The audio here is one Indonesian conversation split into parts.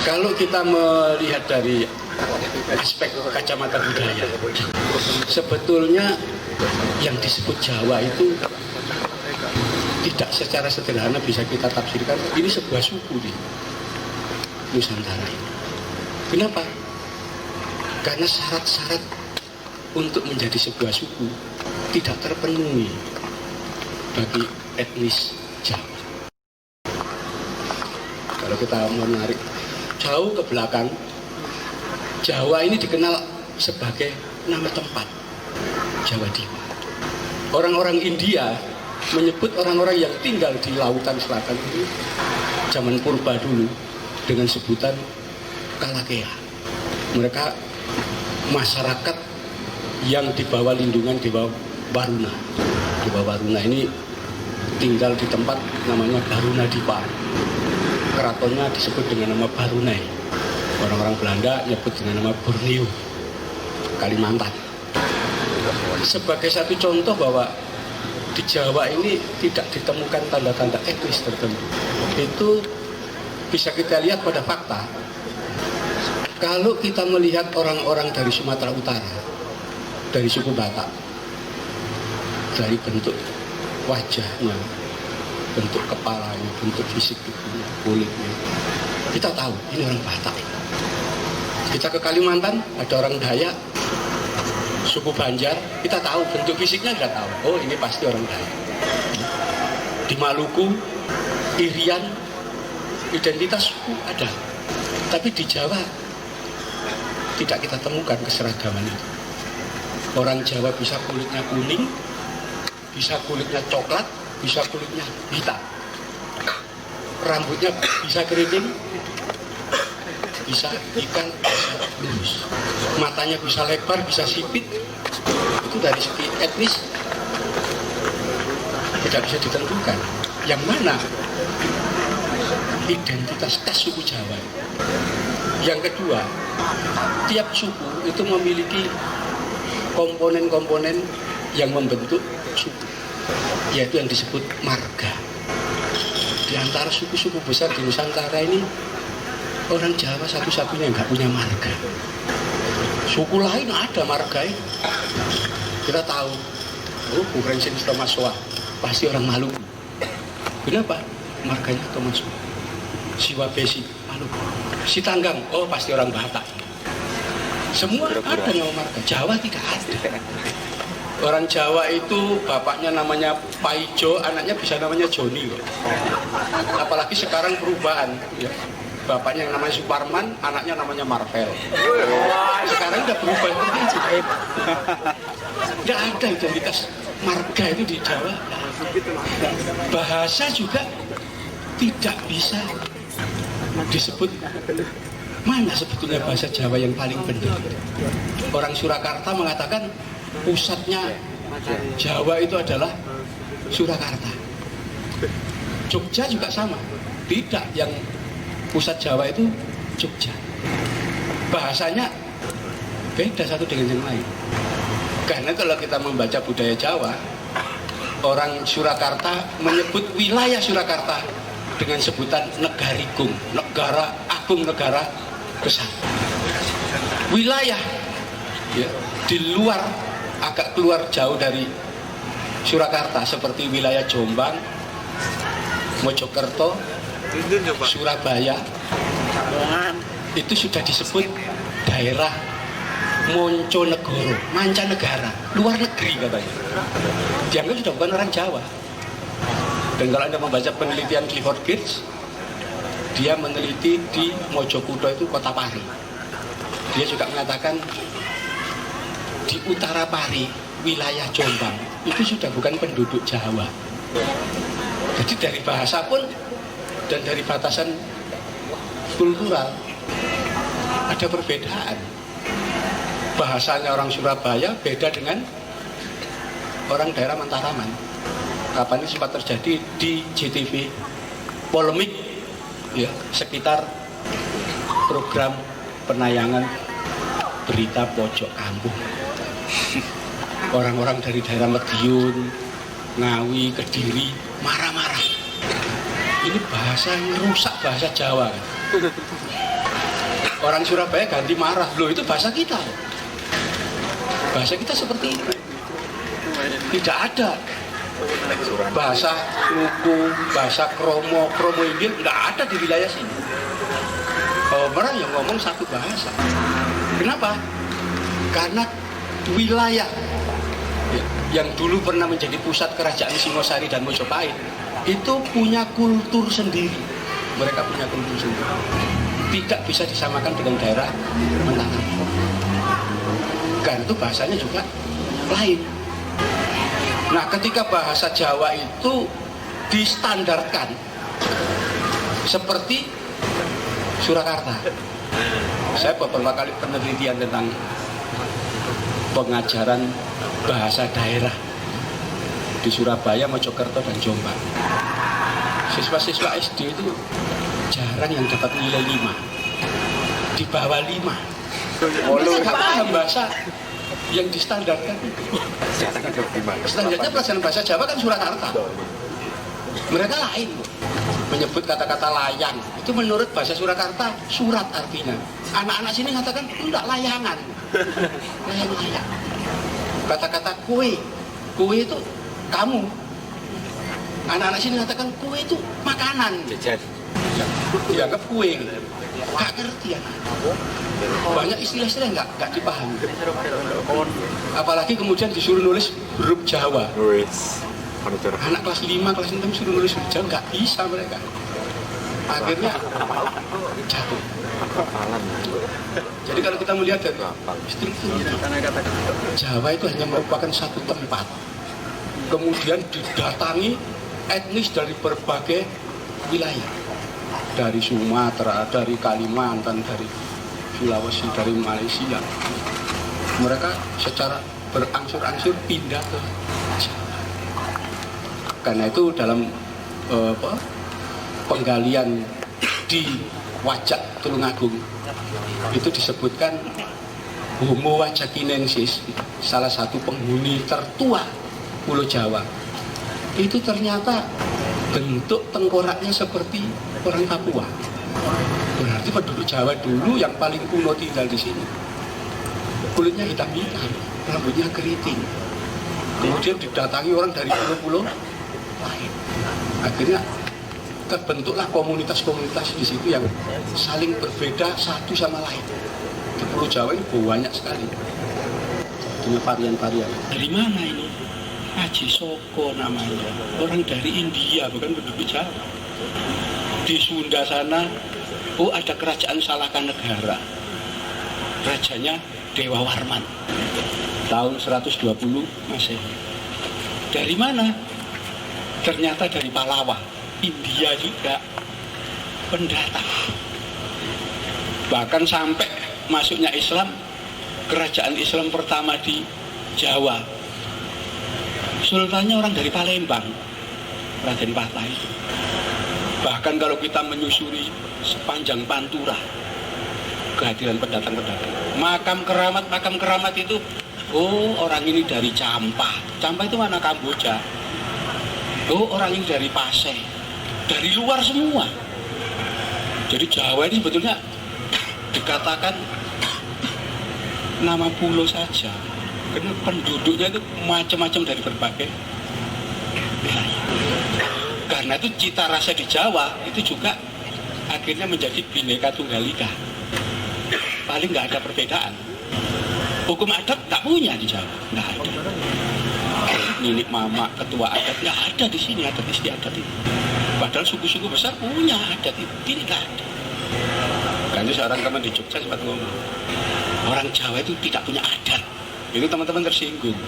Kalau kita melihat dari aspek kacamata budaya, sebetulnya yang disebut Jawa itu tidak secara sederhana bisa kita tafsirkan ini sebuah suku di Nusantara ini. Kenapa? Karena syarat-syarat untuk menjadi sebuah suku tidak terpenuhi bagi etnis Jawa. Kalau kita menarik jauh ke belakang, Jawa ini dikenal sebagai nama tempat, Jawa Dipa. Orang-orang India menyebut orang-orang yang tinggal di lautan selatan itu zaman purba dulu dengan sebutan Kalakea. Mereka masyarakat yang di bawah lindungan Dewa Waruna. Dewa Waruna ini tinggal di tempat namanya Baruna Dipa. Keratonnya disebut dengan nama Barunai. Orang-orang Belanda nyebut dengan nama Borneo, Kalimantan. Sebagai satu contoh bahwa di Jawa ini tidak ditemukan tanda-tanda etnis tertentu. Itu bisa kita lihat pada fakta. Kalau kita melihat orang-orang dari Sumatera Utara, dari suku Batak, dari bentuk wajahnya, bentuk kepalanya, bentuk fisik tubuhnya, kulitnya, kita tahu ini orang Batak. Kita ke Kalimantan, ada orang Dayak, suku Banjar, kita tahu bentuk fisiknya, kita tahu, oh ini pasti orang Dayak. Di Maluku, Irian, identitas suku ada, tapi di Jawa tidak kita temukan keseragaman itu. Orang Jawa bisa kulitnya kuning, bisa kulitnya coklat, bisa kulitnya hitam, rambutnya bisa keriting, bisa ikan, bisa lurus, matanya bisa lebar, bisa sipit. Itu dari segi etnis tidak bisa ditentukan. Yang mana identitas khas suku Jawa. Yang kedua, tiap suku itu memiliki komponen-komponen yang membentuk suku, yaitu yang disebut marga. Di antara suku-suku besar di Nusantara ini, orang Jawa satu-satunya yang nggak punya marga. Suku lain ada marga itu. Kita tahu, oh Bung Rensin Tomaswa pasti orang Maluku. Kenapa? Marganya Tomaswa. Siwabesi Maluku. Si Tanggang, oh pasti orang Batak. Semua ada nama marga. Jawa tidak ada. Orang Jawa itu bapaknya namanya Paijo, anaknya bisa namanya Joni loh. Apalagi sekarang perubahan ya. Bapaknya yang namanya Suparman, anaknya namanya Marvel. Sekarang udah berubah itu. Tidak ada identitas marga itu di Jawa. Bahasa juga tidak bisa disebut mana sebetulnya bahasa Jawa yang paling benar. Orang Surakarta mengatakan pusatnya Jawa itu adalah Surakarta. Jogja juga sama. Tidak, yang pusat Jawa itu Jogja. Bahasanya beda satu dengan yang lain. Karena kalau kita membaca budaya Jawa, orang Surakarta menyebut wilayah Surakarta dengan sebutan Negarigung, negara agung, negara besar. Wilayah ya, di luar, agak keluar jauh dari Surakarta seperti wilayah Jombang, Mojokerto, Surabaya, itu sudah disebut daerah Monconegoro, mancanegara, luar negeri katanya. Dianggap sudah bukan orang Jawa. Dan kalau Anda membaca penelitian Clifford Geertz, dia meneliti di Mojokudo itu kota Pari. Dia juga mengatakan di utara Pari, wilayah Jombang, itu sudah bukan penduduk Jawa. Jadi dari bahasa pun dan dari batasan kultural ada perbedaan. Bahasanya orang Surabaya beda dengan orang daerah Mataraman. Kapan ini sempat terjadi di JTV polemik ya, sekitar program penayangan berita pojok kampung. Orang-orang dari daerah Madiun, Ngawi, Kediri marah-marah. Ini bahasa yang rusak bahasa Jawa kan? Orang Surabaya ganti marah, loh itu bahasa kita. Bahasa kita seperti itu. Tidak ada bahasa suku, bahasa kromo Inggil, nggak ada di wilayah sini. Orang yang ngomong satu bahasa. Kenapa? Karena wilayah yang dulu pernah menjadi pusat kerajaan Singosari dan Mojopahit itu punya kultur sendiri. Mereka punya kultur sendiri. Tidak bisa disamakan dengan daerah Mentaram. Karena itu bahasanya juga lain. Nah, ketika bahasa Jawa itu distandarkan seperti Surakarta. Saya beberapa kali penelitian tentang pengajaran bahasa daerah di Surabaya, Mojokerto, dan Jombang. Siswa-siswa SD itu jarang yang dapat nilai 5, di bawah 5. Mereka nggak paham bahasa yang distandarkan. Standarnya pelajaran bahasa Jawa kan Surakarta. Mereka lain, menyebut kata-kata layang. Itu menurut bahasa Surakarta surat artinya. Anak-anak sini mengatakan enggak, layangan. Layang-layang. Kata-kata kue itu kamu. Anak-anak sini mengatakan kue itu makanan. Dianggap kue gitu. Gak ngerti ya. Banyak istilah-istilah yang gak dipahami. Apalagi kemudian disuruh nulis huruf Jawa. Anak kelas 5, kelas 6 suruh nulis huruf Jawa, gak bisa mereka. Akhirnya jatuh. Jadi kalau kita melihat dari strukturnya, Jawa itu hanya merupakan satu tempat. Kemudian didatangi etnis dari berbagai wilayah. Dari Sumatera, dari Kalimantan, dari Sulawesi, dari Malaysia. Mereka secara berangsur-angsur pindah ke Jawa. Karena itu dalam penggalian di Wajak Tulungagung itu disebutkan Homo wajakinensis, salah satu penghuni tertua Pulau Jawa. Itu ternyata bentuk tengkoraknya seperti orang Papua. Berarti penduduk Jawa dulu yang paling kuno tinggal di sini. Kulitnya hitam-hitam, rambutnya keriting. Kemudian didatangi orang dari pulau-pulau lain. Akhirnya terbentuklah komunitas-komunitas di situ yang saling berbeda satu sama lain. Di Pulau Jawa ini banyak sekali. Punya varian-varian. Dari mana ini? Haji Soko namanya, orang dari India, bukan penduduk Jawa. Di Sunda sana, ada kerajaan Salakanegara, rajanya Dewa Warman, tahun 120 Masehi. Dari mana? Ternyata dari Palawa, India juga pendatang. Bahkan sampai masuknya Islam, kerajaan Islam pertama di Jawa, sultannya orang dari Palembang, Raden Patah itu. Bahkan kalau kita menyusuri sepanjang Pantura, kehadiran pendatang-pendatang. Makam keramat itu, orang ini dari Campa. Campa itu mana? Kamboja. Orang ini dari Paseh. Dari luar semua. Jadi Jawa ini sebetulnya dikatakan nama pulau saja. Karena penduduknya itu macam-macam dari berbagai wilayah. Karena itu cita rasa di Jawa itu juga akhirnya menjadi Bhinneka Tunggal Ika. Paling nggak ada perbedaan. Hukum adat nggak punya di Jawa, nggak ada. Ninik mama, ketua adat nggak ada di sini, adat istiadat itu. Padahal suku-suku besar punya adat itu, ini nggak ada. Karena seorang teman di Jogja sempat ngomong, orang Jawa itu tidak punya adat. Itu teman-teman tersinggung.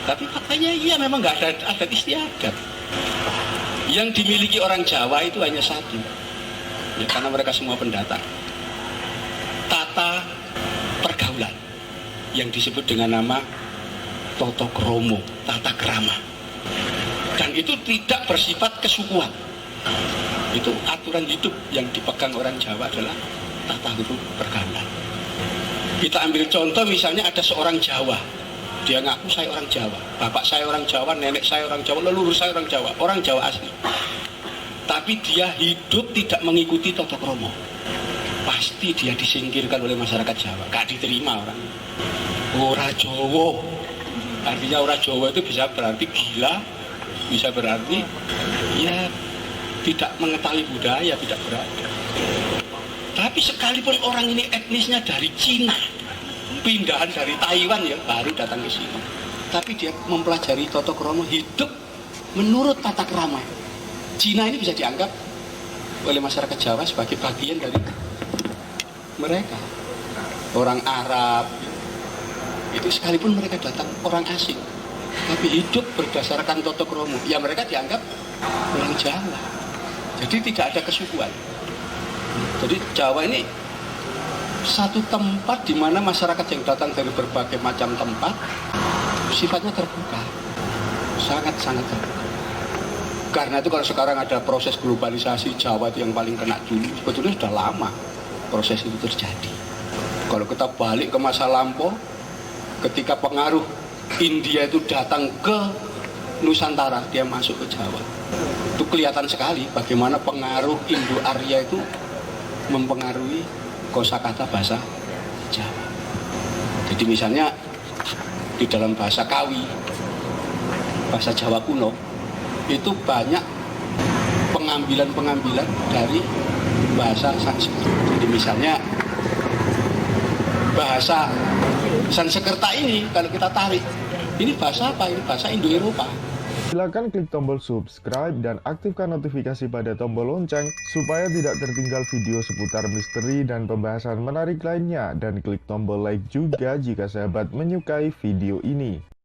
Tapi faktanya iya, memang nggak ada adat istiadat. Yang dimiliki orang Jawa itu hanya satu, ya, karena mereka semua pendatang. Tata pergaulan yang disebut dengan nama Toto Kromo, tata krama. Dan itu tidak bersifat kesukuan. Itu aturan hidup yang dipegang orang Jawa adalah tata hidup pergaulan. Kita ambil contoh, misalnya ada seorang Jawa, dia ngaku saya orang Jawa, bapak saya orang Jawa, nenek saya orang Jawa, leluhur saya orang Jawa asli. Tapi dia hidup tidak mengikuti tata krama. pasti dia disingkirkan oleh masyarakat Jawa, gak diterima orang. Ora Jawa, artinya ora Jawa itu bisa berarti gila, bisa berarti ya tidak mengetahui budaya, tidak berada. Tapi sekalipun orang ini etnisnya dari Cina, pindahan dari Taiwan ya, baru datang ke sini, tapi dia mempelajari tata krama hidup menurut tata krama. Cina ini bisa dianggap oleh masyarakat Jawa sebagai bagian dari mereka. Orang Arab itu sekalipun mereka datang orang asing, tapi hidup berdasarkan tata krama, ya mereka dianggap orang Jawa. Jadi tidak ada kesukuan. Jadi Jawa ini satu tempat di mana masyarakat yang datang dari berbagai macam tempat sifatnya terbuka, sangat-sangat terbuka. Karena itu kalau sekarang ada proses globalisasi, Jawa itu yang paling kena dulu. Sebetulnya sudah lama proses itu terjadi. Kalau kita balik ke masa lampau, ketika pengaruh India itu datang ke Nusantara, dia masuk ke Jawa. Itu kelihatan sekali bagaimana pengaruh Indo-Arya itu mempengaruhi kosakata bahasa Jawa. Jadi misalnya di dalam bahasa Kawi, bahasa Jawa kuno, itu banyak pengambilan-pengambilan dari bahasa Sanskerta. Jadi misalnya bahasa Sanskerta ini kalau kita tarik, ini bahasa apa? Ini bahasa Indo-Eropa. Silakan klik tombol subscribe dan aktifkan notifikasi pada tombol lonceng supaya tidak tertinggal video seputar misteri dan pembahasan menarik lainnya, dan klik tombol like juga jika sahabat menyukai video ini.